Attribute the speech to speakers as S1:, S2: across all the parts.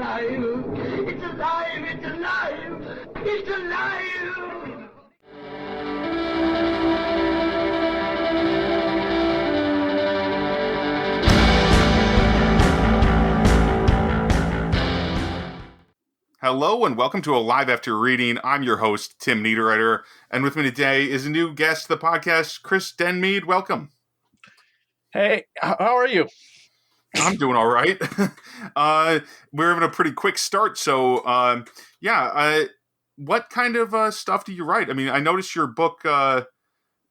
S1: alive! It's alive! It's alive! It's alive!
S2: Hello and welcome to Alive After Reading. I'm your host, Tim Niederreiter, and with me today is a new guest to the podcast, Chris Denmead. Welcome.
S3: Hey, how are you?
S2: I'm doing all right. We're having a pretty quick start, so what kind of stuff do you write? I mean, I noticed your book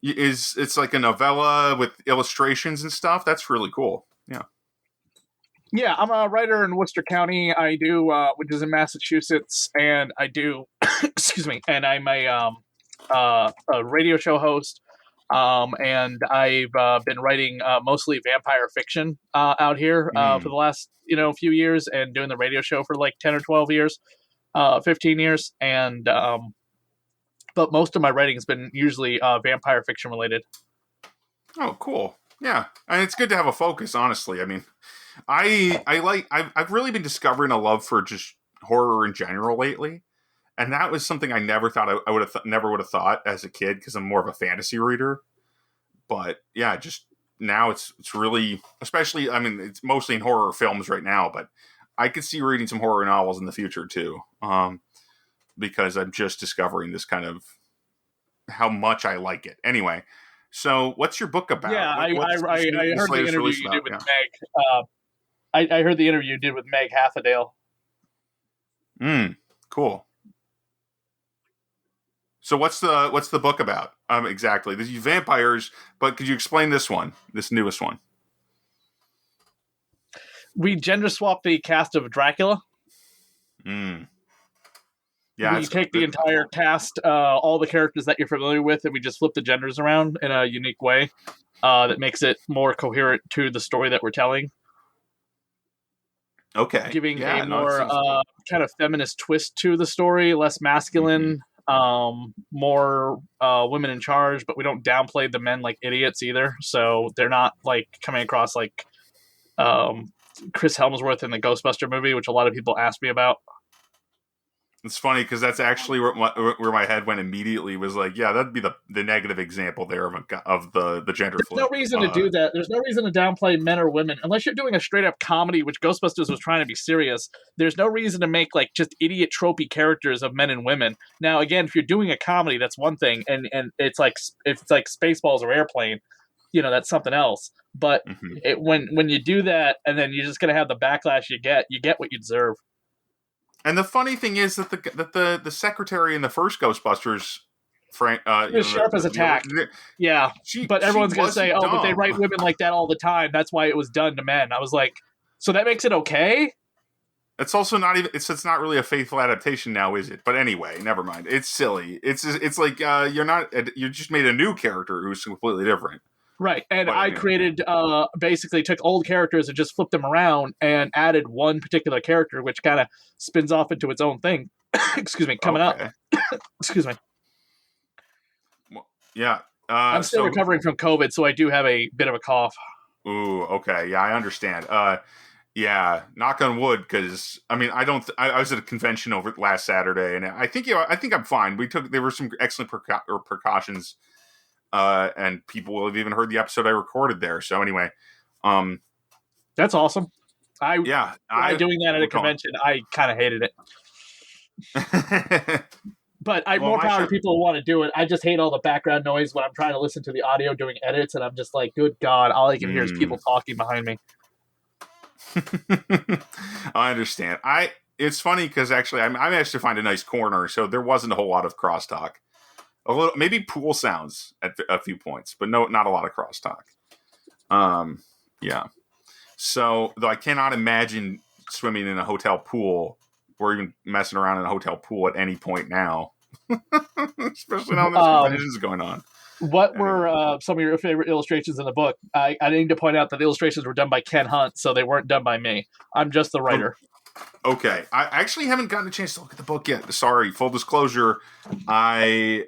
S2: it's like a novella with illustrations and stuff. That's really cool. Yeah.
S3: Yeah, I'm a writer in Worcester County. I do, which is in Massachusetts, and I do, excuse me, and I'm a radio show host. And I've been writing mostly vampire fiction out here for the last few years, and doing the radio show for like 10 or 12 years, 15 years, and but most of my writing has been usually vampire fiction related.
S2: Oh, cool. Yeah, and it's good to have a focus. Honestly, I mean, I've really been discovering a love for just horror in general lately. And that was something I never thought I would have never would have thought as a kid, because I'm more of a fantasy reader. But yeah, just now it's really, especially, I mean, it's mostly in horror films right now, but I could see reading some horror novels in the future too, because I'm just discovering this kind of how much I like it. Anyway, so what's your book about?
S3: Yeah, I heard the interview you did with Meg. I heard the interview you did with Meg Hathadale.
S2: Cool. So what's the book about? Exactly. These vampires, but could you explain this newest one?
S3: We gender swapped the cast of Dracula.
S2: Yeah,
S3: we take the entire cast, all the characters that you're familiar with, and we just flip the genders around in a unique way that makes it more coherent to the story that we're telling.
S2: Okay.
S3: Giving a more kind of feminist twist to the story, less masculine. More women in charge, but we don't downplay the men like idiots either. So they're not like coming across like Chris Helmsworth in the Ghostbuster movie, which a lot of people ask me about.
S2: It's funny because that's actually where my head went immediately. Was like, yeah, that'd be the negative example there of the gender flip.
S3: There's no reason to do that. There's no reason to downplay men or women unless you're doing a straight up comedy, which Ghostbusters was trying to be serious. There's no reason to make like just idiot tropey characters of men and women. Now, again, if you're doing a comedy, that's one thing, and it's like if it's like Spaceballs or Airplane, that's something else. But when you do that, and then you're just gonna have the backlash you get what you deserve.
S2: And the funny thing is that the secretary in the first Ghostbusters, Frank,
S3: was sharp as a tack. Yeah, but everyone's gonna say, "Oh, but they write women like that all the time. That's why it was done to men." I was like, "So that makes it okay?"
S2: It's also not even. It's not really a faithful adaptation now, is it? But anyway, never mind. It's silly. It's like you just made a new character who's completely different.
S3: Right, and I created, basically took old characters and just flipped them around and added one particular character, which kind of spins off into its own thing. Excuse me, coming up. Excuse me.
S2: Well, yeah.
S3: I'm still recovering from COVID, so I do have a bit of a cough.
S2: Ooh, okay. Yeah, I understand. Yeah, knock on wood, because, I mean, I was at a convention over last Saturday, and I think I'm fine. There were some excellent precautions. And people will have even heard the episode I recorded there. So anyway,
S3: that's awesome. I doing that at a convention. I kind of hated it, but more power to people who want to do it. I just hate all the background noise when I'm trying to listen to the audio doing edits, and I'm just like, good God, all I can hear is people talking behind me.
S2: I understand. It's funny because actually I managed to find a nice corner, so there wasn't a whole lot of crosstalk. A little, maybe pool sounds at a few points, but no, not a lot of crosstalk. Yeah. So, though I cannot imagine swimming in a hotel pool or even messing around in a hotel pool at any point now, especially now there's conventions going on.
S3: What were some of your favorite illustrations in the book? I need to point out that the illustrations were done by Ken Hunt, so they weren't done by me. I'm just the writer.
S2: Okay. I actually haven't gotten a chance to look at the book yet. Sorry. Full disclosure. I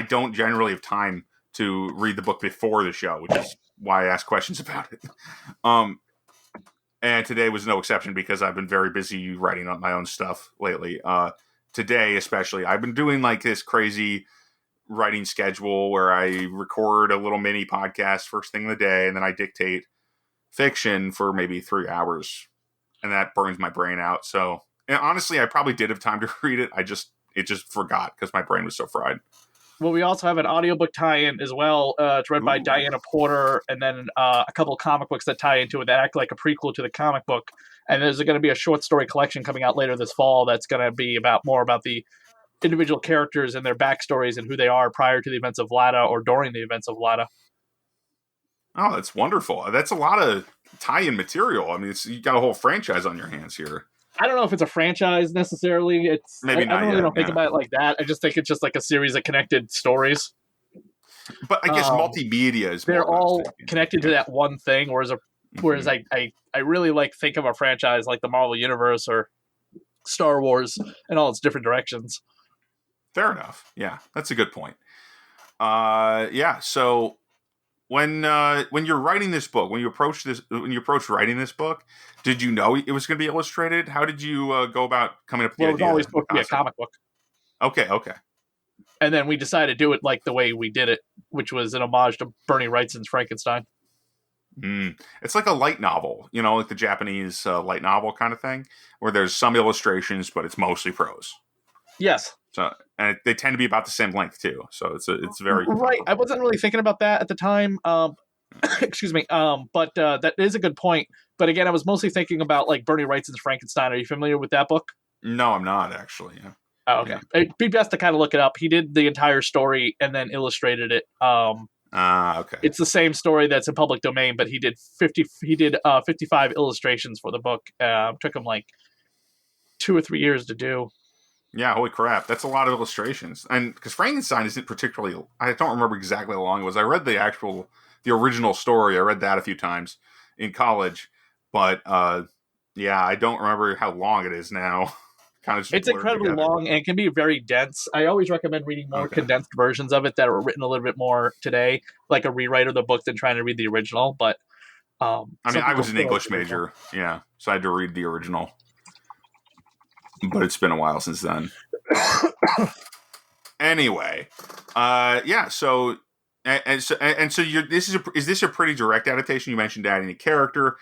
S2: don't generally have time to read the book before the show, which is why I ask questions about it. And today was no exception because I've been very busy writing up my own stuff lately. Today, especially, I've been doing like this crazy writing schedule where I record a little mini podcast first thing of the day, and then I dictate fiction for maybe 3 hours, and that burns my brain out. So, and honestly, I probably did have time to read it. It just forgot because my brain was so fried.
S3: Well, we also have an audiobook tie-in as well. It's read by Diana Porter, and then a couple of comic books that tie into it that act like a prequel to the comic book. And there's going to be a short story collection coming out later this fall that's going to be more about the individual characters and their backstories and who they are prior to the events of Vlada or during the events of Vlada.
S2: Oh, that's wonderful. That's a lot of tie-in material. I mean, you got a whole franchise on your hands here.
S3: I don't know if it's a franchise necessarily. It's
S2: maybe not.
S3: I don't think about it like that. I just think it's just like a series of connected stories.
S2: But I guess multimedia is.
S3: They're all connected to that one thing. Whereas I really think of a franchise like the Marvel Universe or Star Wars and all its different directions.
S2: Fair enough. Yeah, that's a good point. Yeah. So when you're writing this book, when you approached writing this book, did you know it was going to be illustrated? How did you go about coming up with the idea?
S3: It was always supposed to be a comic book.
S2: Okay.
S3: And then we decided to do it like the way we did it, which was an homage to Bernie Wrightson's Frankenstein.
S2: It's like a light novel, like the Japanese light novel kind of thing, where there's some illustrations, but it's mostly prose.
S3: Yes.
S2: So, and they tend to be about the same length too. So it's very
S3: right. I wasn't really thinking about that at the time. Excuse me. But that is a good point. But again, I was mostly thinking about like Bernie Wrightson's Frankenstein. Are you familiar with that book?
S2: No, I'm not actually. Yeah.
S3: Oh, okay. Yeah. It'd be best to kind of look it up. He did the entire story and then illustrated it.
S2: Okay.
S3: It's the same story that's in public domain, but he did 55 illustrations for the book. Took him like 2 or 3 years to do.
S2: Yeah, holy crap. That's a lot of illustrations. And because Frankenstein isn't particularly, I don't remember exactly how long it was. I read the original story. I read that a few times in college. But yeah, I don't remember how long it is now.
S3: It's incredibly long and can be very dense. I always recommend reading more condensed versions of it that are written a little bit more today, like a rewrite of the book than trying to read the original. But
S2: I mean, I was an English major, yeah, so I had to read the original. But it's been a while since then. Anyway, yeah. So is this a pretty direct adaptation? You mentioned adding a character.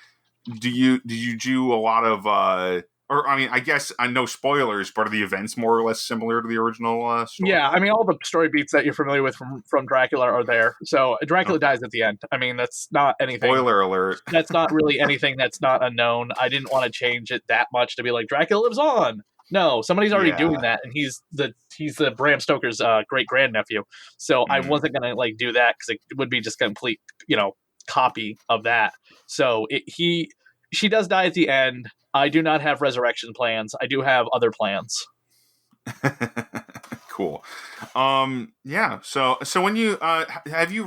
S2: Did you do a lot of? Or, I mean, I guess I know spoilers, but are the events more or less similar to the original story?
S3: Yeah, I mean, all the story beats that you're familiar with from Dracula are there. So Dracula dies at the end. I mean, that's not anything.
S2: Spoiler alert.
S3: That's not really anything that's not unknown. I didn't want to change it that much to be like, Dracula lives on. No, somebody's already doing that, and he's the Bram Stoker's great-grandnephew. So I wasn't going to do that because it would be just a complete, copy of that. So she does die at the end. I do not have resurrection plans. I do have other plans.
S2: Cool. Yeah. So when you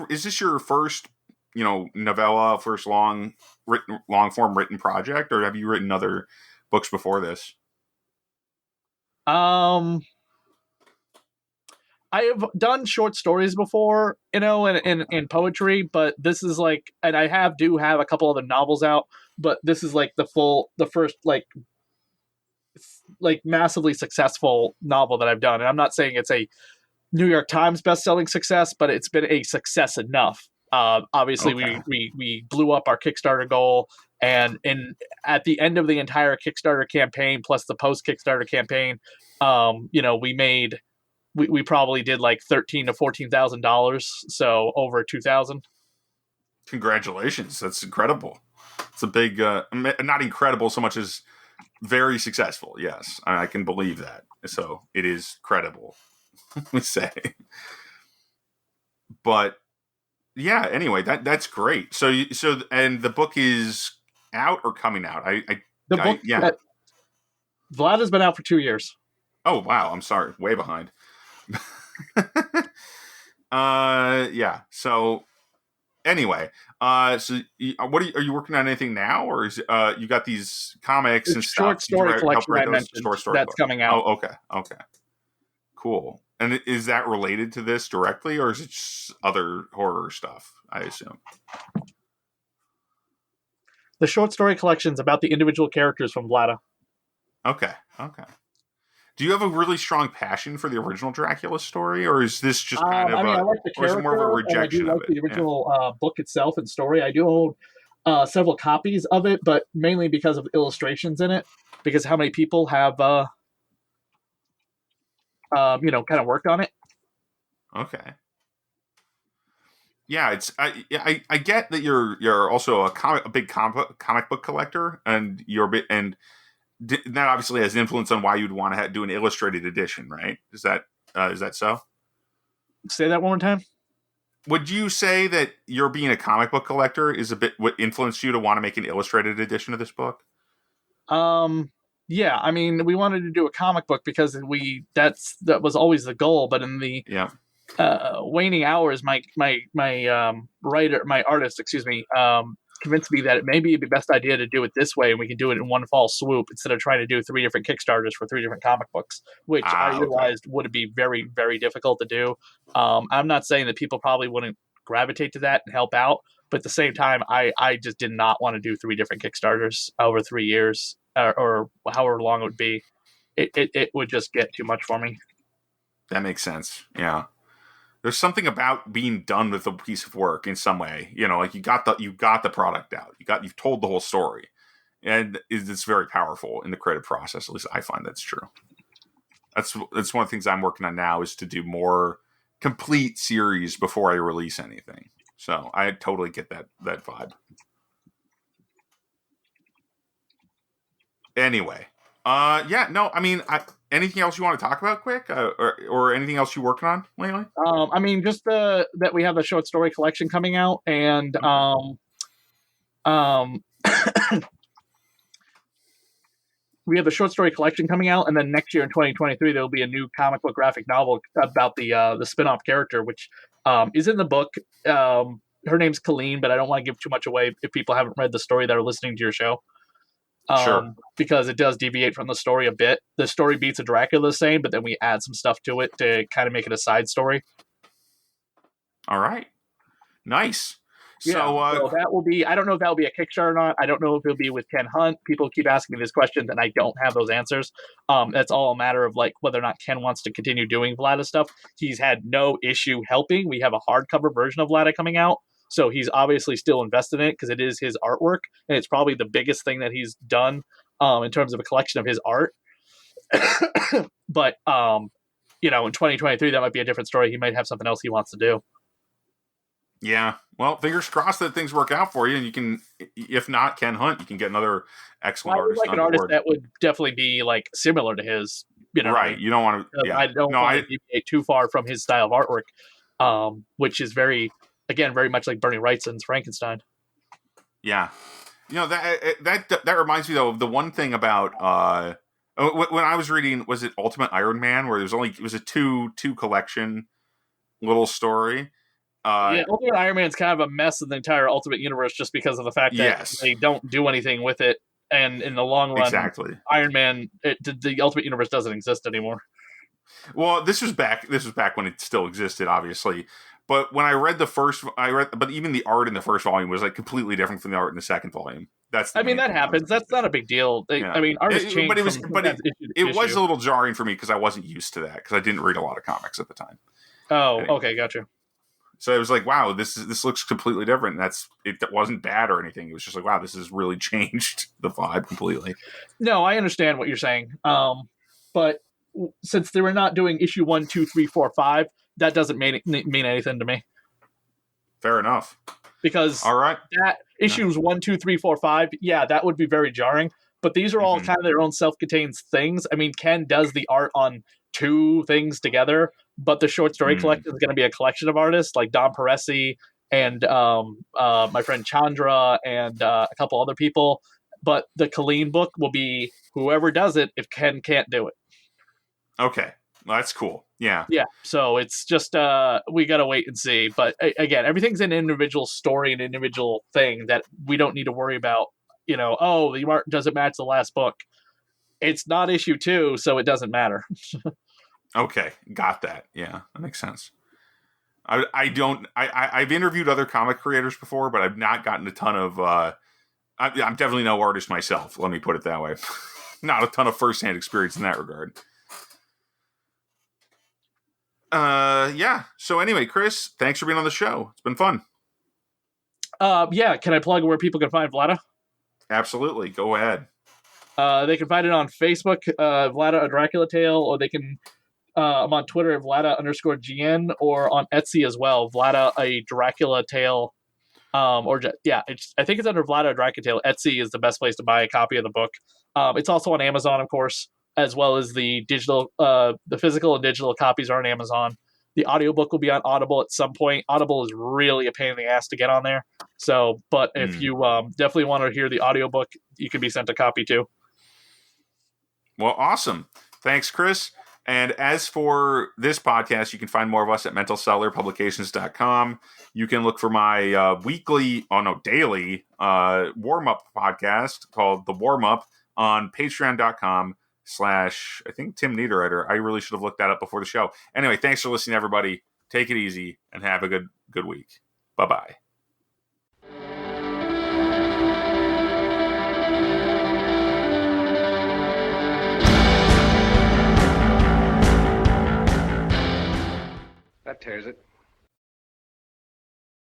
S2: is this your first, novella, first long form written project, or have you written other books before this?
S3: I have done short stories before, and poetry, but this is and I do have a couple other novels out, but this is the first massively successful novel that I've done. And I'm not saying it's a New York Times bestselling success, but it's been a success enough. Obviously we blew up our Kickstarter goal, and at the end of the entire Kickstarter campaign, plus the post Kickstarter campaign, we probably did $13,000 to $14,000, so over 2,000.
S2: Congratulations! That's incredible. It's a big, not incredible so much as very successful. Yes, I can believe that. So it is credible, we say. But yeah, anyway, that's great. So and the book is out or coming out?
S3: Vlada's been out for 2 years.
S2: Oh wow! I'm sorry, way behind. Yeah. So anyway, so what are you working on anything now, or is you got these comics and
S3: short story collection I mentioned that's coming out?
S2: Oh, okay, cool. And is that related to this directly, or is it just other horror stuff? I assume.
S3: The short story collections about the individual characters from Vlada.
S2: Okay. Do you have a really strong passion for the original Dracula story, or is this just kind of
S3: I like the
S2: or is it more of a
S3: character, and I do
S2: rejection of
S3: like
S2: it?
S3: the original book itself and story. I do own several copies of it, but mainly because of illustrations in it, because how many people have, kind of worked on it.
S2: Okay. Yeah, I get that you're also a big comic book collector, and that obviously has influence on why you'd want to do an illustrated edition, right? Is that so?
S3: Say that one more time.
S2: Would you say that your being a comic book collector is a bit what influenced you to want to make an illustrated edition of this book?
S3: Yeah, I mean, we wanted to do a comic book because that was always the goal, but in the waning hours, my artist, convinced me that it maybe it'd be best idea to do it this way, and we can do it in one fall swoop instead of trying to do 3 different Kickstarters for 3 different comic books, which I realized would be very, very difficult to do. I'm not saying that people probably wouldn't gravitate to that and help out, but at the same time, I just did not want to do 3 different Kickstarters over 3 years or however long it would be. It would just get too much for me.
S2: That makes sense. Yeah. There's something about being done with a piece of work in some way, like you got the product out, you've told the whole story, and it's very powerful in the creative process. At least I find that's true. That's one of the things I'm working on now, is to do more complete series before I release anything. So I totally get that vibe. Anyway, anything else you want to talk about quick, or anything else you're working on lately?
S3: Just that we have the short story collection coming out, and we have the short story collection coming out, and then next year in 2023 there will be a new comic book graphic novel about the spin-off character, which is in the book. Her name's Colleen, but I don't want to give too much away if people haven't read the story that are listening to your show.
S2: Sure.
S3: Because it does deviate from the story a bit. The story beats a Dracula the same, but then we add some stuff to it to kind of make it a side story.
S2: All right. Nice.
S3: Yeah, so that will be, I don't know if that will be a Kickstarter or not. I don't know if it'll be with Ken Hunt. People keep asking me these questions, and I don't have those answers. That's all a matter of whether or not Ken wants to continue doing Vlada stuff. He's had no issue helping. We have a hardcover version of Vlada coming out, so he's obviously still invested in it because it is his artwork, and it's probably the biggest thing that he's done in terms of a collection of his art. But in 2023 that might be a different story. He might have something else he wants to do.
S2: Yeah, well, fingers crossed that things work out for you, and you can, if not Ken Hunt, you can get another excellent artist.
S3: Like an artist that would definitely be similar to his.
S2: Right? You don't want to. Yeah.
S3: I don't want to deviate too far from his style of artwork, which is very much like Bernie Wrightson's Frankenstein. Yeah,
S2: that reminds me though of the one thing about when I was reading, was it Ultimate Iron Man, where it was a two collection little story.
S3: Ultimate Iron Man's kind of a mess in the entire Ultimate Universe just because of the fact that they don't do anything with it, and in the long run, Iron Man, the Ultimate Universe doesn't exist anymore.
S2: Well, this was back when it still existed, obviously. But when I read but even the art in the first volume was completely different from the art in the second volume. That
S3: happens. That's not a big deal. Artists change.
S2: It was a little jarring for me because I wasn't used to that, because I didn't read a lot of comics at the time.
S3: Oh, okay, gotcha.
S2: So it was wow, this looks completely different. It wasn't bad or anything. It was just wow, this has really changed the vibe completely.
S3: No, I understand what you're saying. But since they were not doing issue 1, 2, 3, 4, 5, that doesn't mean anything to me.
S2: Fair enough.
S3: Because
S2: all right,
S3: that issues 1, 2, 3, 4, 5, that would be very jarring. But these are all kind of their own self-contained things. I mean, Ken does the art on 2 things together, but the short story collection is going to be a collection of artists like Don Peresi and my friend Chandra and a couple other people. But the Colleen book will be whoever does it if Ken can't do it.
S2: Okay, well, that's cool. Yeah.
S3: So it's just we got to wait and see. But again, everything's an individual story, an individual thing that we don't need to worry about. The art doesn't match the last book. It's not issue 2, so it doesn't matter.
S2: Okay, got that. Yeah, that makes sense. I've interviewed other comic creators before, but I've not gotten a ton of I'm definitely no artist myself. Let me put it that way. Not a ton of firsthand experience in that regard. Yeah. So anyway, Chris, thanks for being on the show. It's been fun.
S3: Yeah, can I plug where people can find Vlada?
S2: Absolutely. Go ahead.
S3: They can find it on Facebook, Vlada a Dracula Tale, or they can. I'm on Twitter at Vlada_GN, or on Etsy as well, Vlada a Dracula Tale. I think it's under Vlada a Dracula Tale. Etsy is the best place to buy a copy of the book. It's also on Amazon, of course, as well as the digital, the physical and digital copies are on Amazon. The audiobook will be on Audible at some point. Audible is really a pain in the ass to get on there. So, but if you definitely want to hear the audiobook, you can be sent a copy too.
S2: Well, awesome. Thanks, Chris. And as for this podcast, you can find more of us at mentalcellarpublications.com. You can look for my daily warm-up podcast called The Warm-Up on patreon.com/ I think Tim Niederreiter. I really should have looked that up before the show. Anyway, thanks for listening, everybody. Take it easy and have a good week. Bye-bye.
S4: That tears it.